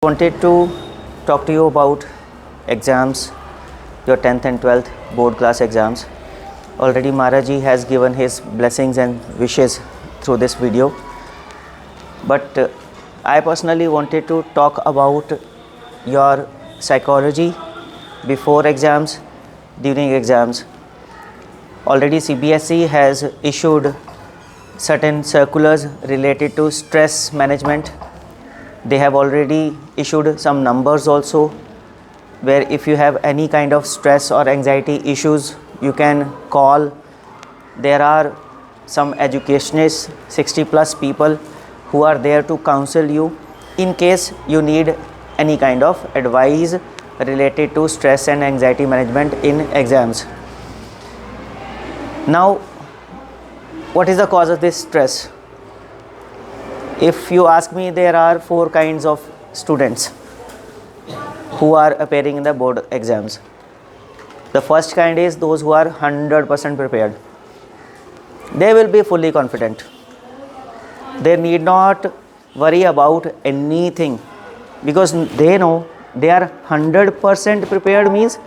Wanted to talk to you about exams, your 10th and 12th board class exams. Already Maharaji has given his blessings and wishes through this video. But I personally wanted to talk about your psychology before exams, during exams. Already CBSE has issued certain circulars related to stress management. They have already issued some numbers also, where if you have any kind of stress or anxiety issues, you can call. There are some educationists, 60 plus people who are there to counsel you in case you need any kind of advice related to stress and anxiety management in exams. Now, what is the cause of this stress? If you ask me, there are 4 kinds of students who are appearing in the board exams. The first kind is those who are 100% prepared. They will be fully confident. They need not worry about anything because they know they are 100% prepared, means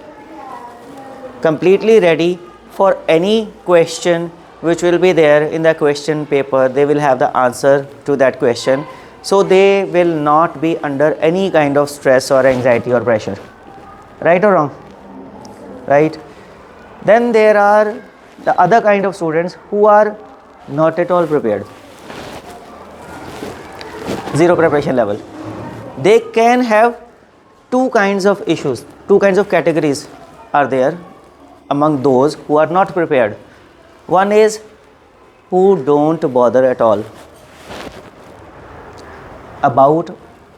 completely ready for any question which will be there in the question paper. They will have the answer to that question. So they will not be under any kind of stress or anxiety or pressure. Right or wrong? Right. Then there are the other kind of students who are not at all prepared. Zero preparation level. They can have 2 kinds of issues, 2 kinds of categories are there among those who are not prepared. One is who don't bother at all about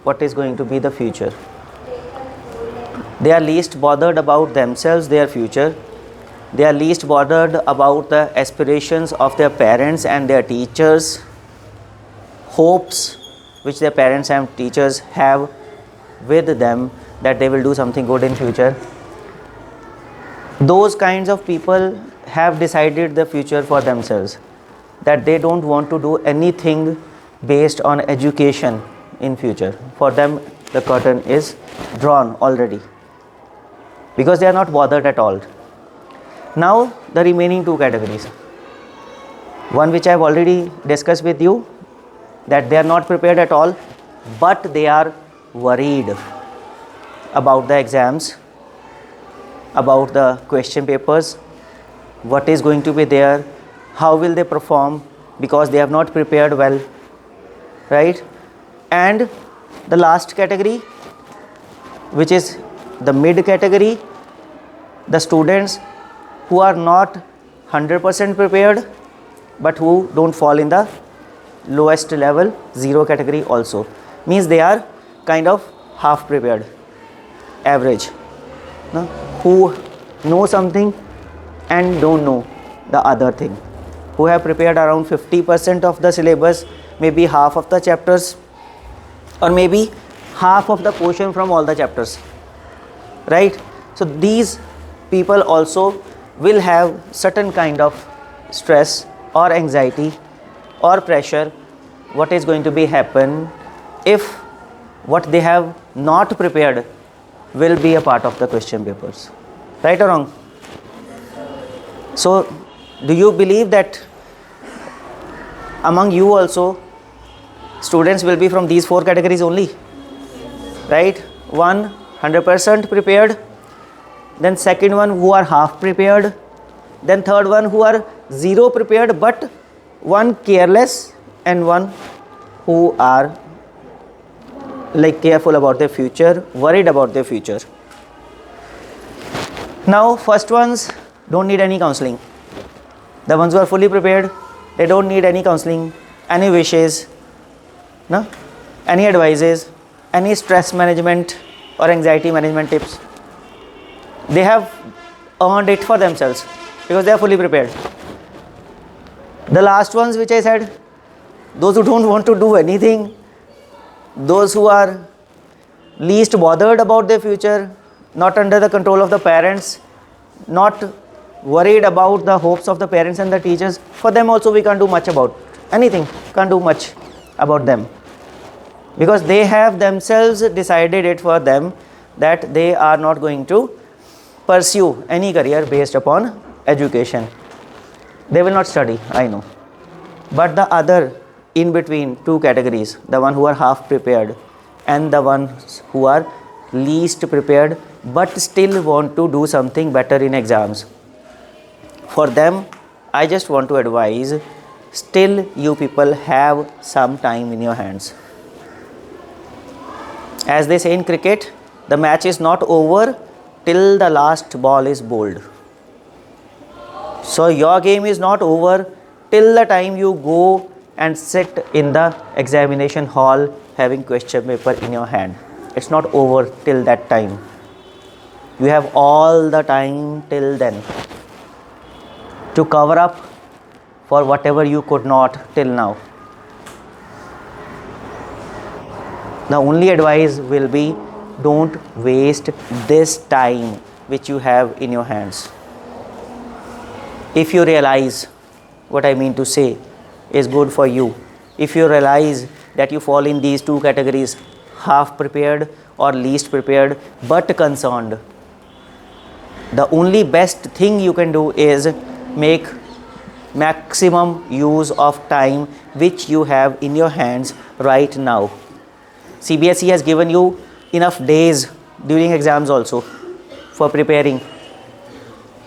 what is going to be the future. They are least bothered about themselves, their future. They are least bothered about the aspirations of their parents and their teachers, hopes which their parents and teachers have with them that they will do something good in future. Those kinds of people have decided the future for themselves, that they don't want to do anything based on education in future. For them, the curtain is drawn already because they are not bothered at all. Now, the remaining 2 categories. One which I have already discussed with you, that they are not prepared at all, but they are worried about the exams, about the question papers, what is going to be there, how will they perform, because they have not prepared well, right? And the last category, which is the mid category, the students who are not 100% prepared but who don't fall in the lowest level, 0 category also, means they are kind of half prepared, average, no? Who know something and don't know the other thing, who have prepared around 50% of the syllabus, maybe half of the chapters, or maybe half of the portion from all the chapters, right? So these people also will have certain kind of stress or anxiety or pressure. What is going to be happen if what they have not prepared will be a part of the question papers, right or wrong? So do you believe that among you also students will be from these 4 categories only, right? One 100% prepared, then second one who are half prepared, then third one who are 0 prepared but one careless, and one who are like careful about their future, worried about their future. Now first ones don't need any counseling. The ones who are fully prepared, they don't need any counseling, any wishes, no? Any advices, any stress management or anxiety management tips. They have earned it for themselves because they are fully prepared. The last ones which I said, those who don't want to do anything, those who are least bothered about their future, not under the control of the parents, not worried about the hopes of the parents and the teachers, for them also we can't do much about anything, can't do much about them. because they have themselves decided it for them that they are not going to pursue any career based upon education. They will not study, I know. But the other in between two categories, the one who are half prepared and the ones who are least prepared but still want to do something better in exams, for them I just want to advise, still you people have some time in your hands. As they say in cricket, the match is not over till the last ball is bowled. So your game is not over till the time you go and sit in the examination hall having question paper in your hand. It's not over till that time. You have all the time till then to cover up for whatever you could not till now. The only advice will be, don't waste this time which you have in your hands. If you realize what I mean to say is good for you, if you realize that you fall in these two categories, half prepared or least prepared but concerned, the only best thing you can do is make maximum use of time which you have in your hands right now. CBSE has given you enough days during exams also for preparing.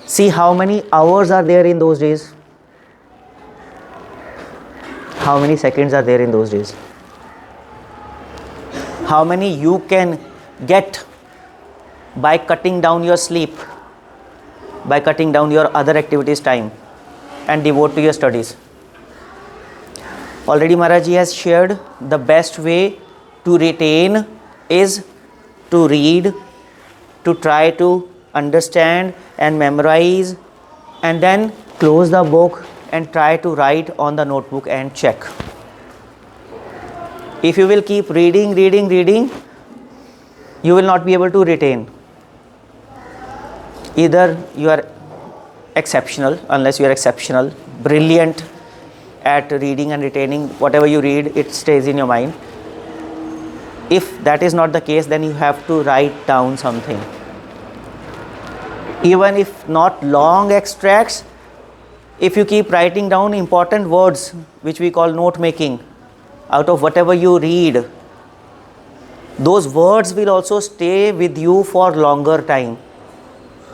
See how many hours are there in those days. How many seconds are there in those days. How many you can get by cutting down your sleep, by cutting down your other activities time and devote to your studies. Already Maharaji has shared the best way to retain is to read, to try to understand and memorize, and then close the book and try to write on the notebook and check. If you will keep reading, you will not be able to retain. Either you are exceptional, unless you are exceptional, brilliant at reading and retaining, whatever you read, it stays in your mind. If that is not the case, then you have to write down something. Even if not long extracts, if you keep writing down important words, which we call note making, out of whatever you read, those words will also stay with you for longer time,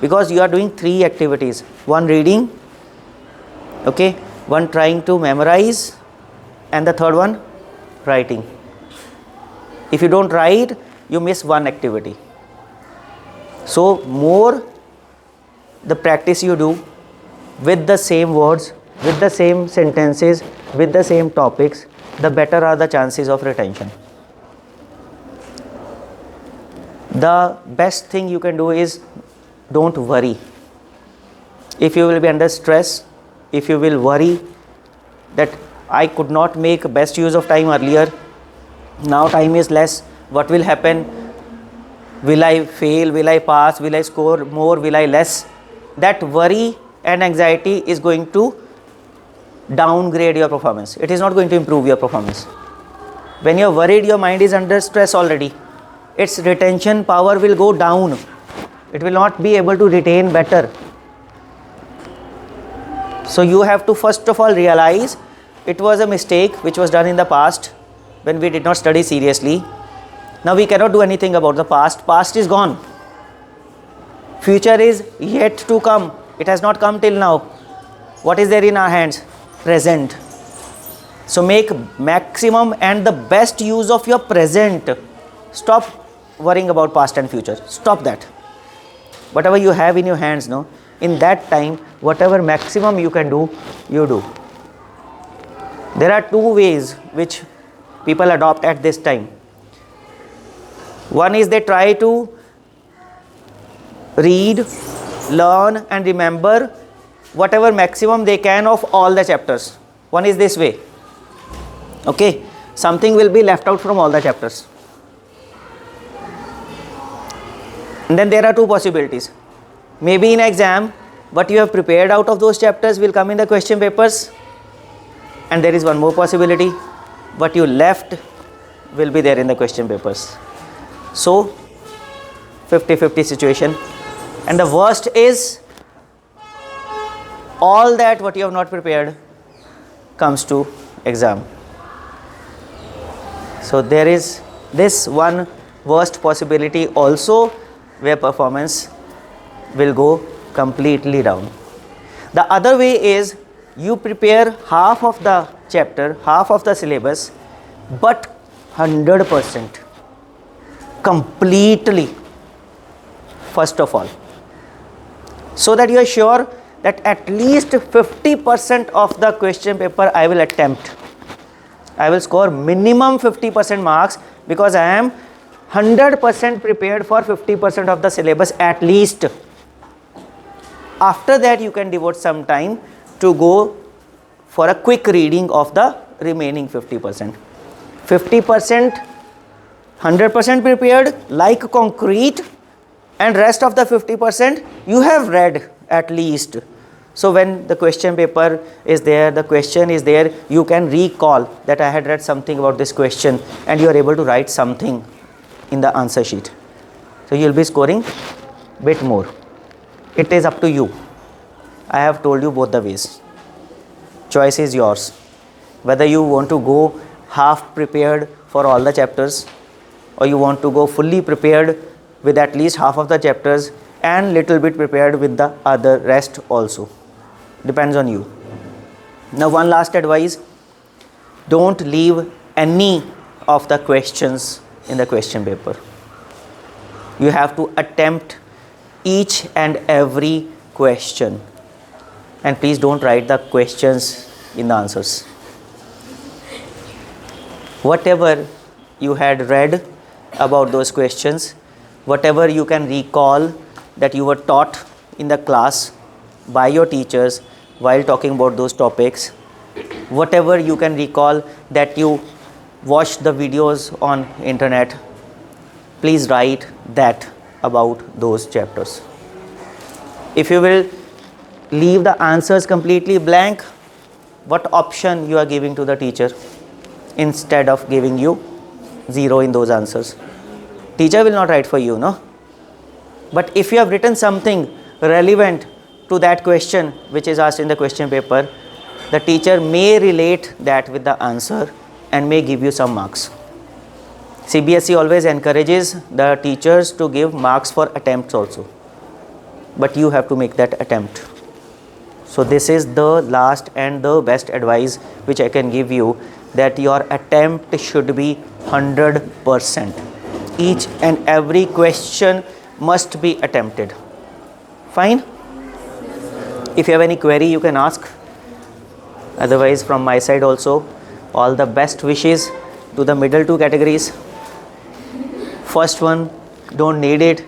because you are doing three activities: one reading, okay, one trying to memorize, and the third one writing. If you don't write, you miss one activity. So more the practice you do with the same words, with the same sentences, with the same topics, the better are the chances of retention. The best thing you can do is don't worry. If you will be under stress, if you will worry that I could not make best use of time earlier, now time is less, what will happen? Will I fail? Will I pass? Will I score more? Will I less? That worry and anxiety is going to downgrade your performance. It is not going to improve your performance. When you are worried, your mind is under stress already. Its retention power will go down. It will not be able to retain better. So you have to first of all realize it was a mistake which was done in the past when we did not study seriously. Now we cannot do anything about the past. Past is gone. Future is yet to come. It has not come till now. What is there in our hands? Present. So make maximum and the best use of your present. Stop worrying about past and future. Stop that. Whatever you have in your hands, no, in that time, whatever maximum you can do, you do. There are two ways which people adopt at this time. One is they try to read, learn and remember whatever maximum they can of all the chapters. One is this way. Okay, something will be left out from all the chapters. And then there are two possibilities. Maybe in exam, what you have prepared out of those chapters will come in the question papers. And there is one more possibility. What you left will be there in the question papers. So 50-50 situation. And the worst is all that what you have not prepared comes to exam. So there is this one worst possibility also, where performance will go completely down. The other way is you prepare half of the chapter, half of the syllabus, but 100% completely first of all, so that you are sure that at least 50% of the question paper I will attempt. I will score minimum 50% marks because I am 100% prepared for 50% of the syllabus at least. After that, you can devote some time to go for a quick reading of the remaining 50%. 50%, 100% prepared like concrete, and rest of the 50% you have read at least. So when the question paper is there, the question is there, you can recall that I had read something about this question, and you are able to write something in the answer sheet. So you will be scoring bit more. It is up to you. I have told you both the ways. Choice is yours. Whether you want to go half prepared for all the chapters, or you want to go fully prepared with at least half of the chapters and little bit prepared with the other rest also. Depends on you. Now one last advice, don't leave any of the questions in the question paper. You have to attempt each and every question, and please don't write the questions in the answers. Whatever you had read about those questions, whatever you can recall that you were taught in the class by your teachers while talking about those topics, whatever you can recall that you watched the videos on internet, please write that about those chapters. If you will leave the answers completely blank, what option you are giving to the teacher instead of giving you 0 in those answers? Teacher will not write for you, no? But if you have written something relevant to that question which is asked in the question paper, the teacher may relate that with the answer and may give you some marks. CBSE always encourages the teachers to give marks for attempts also, but you have to make that attempt. So this is the last and the best advice which I can give you, that your attempt should be 100%. Each and every question must be attempted. Fine? If you have any query, you can ask. Otherwise, from my side also, all the best wishes to the middle two categories. First one, don't need it.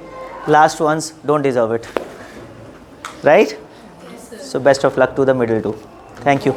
Last ones, don't deserve it. Right? So best of luck to the middle two. Thank you.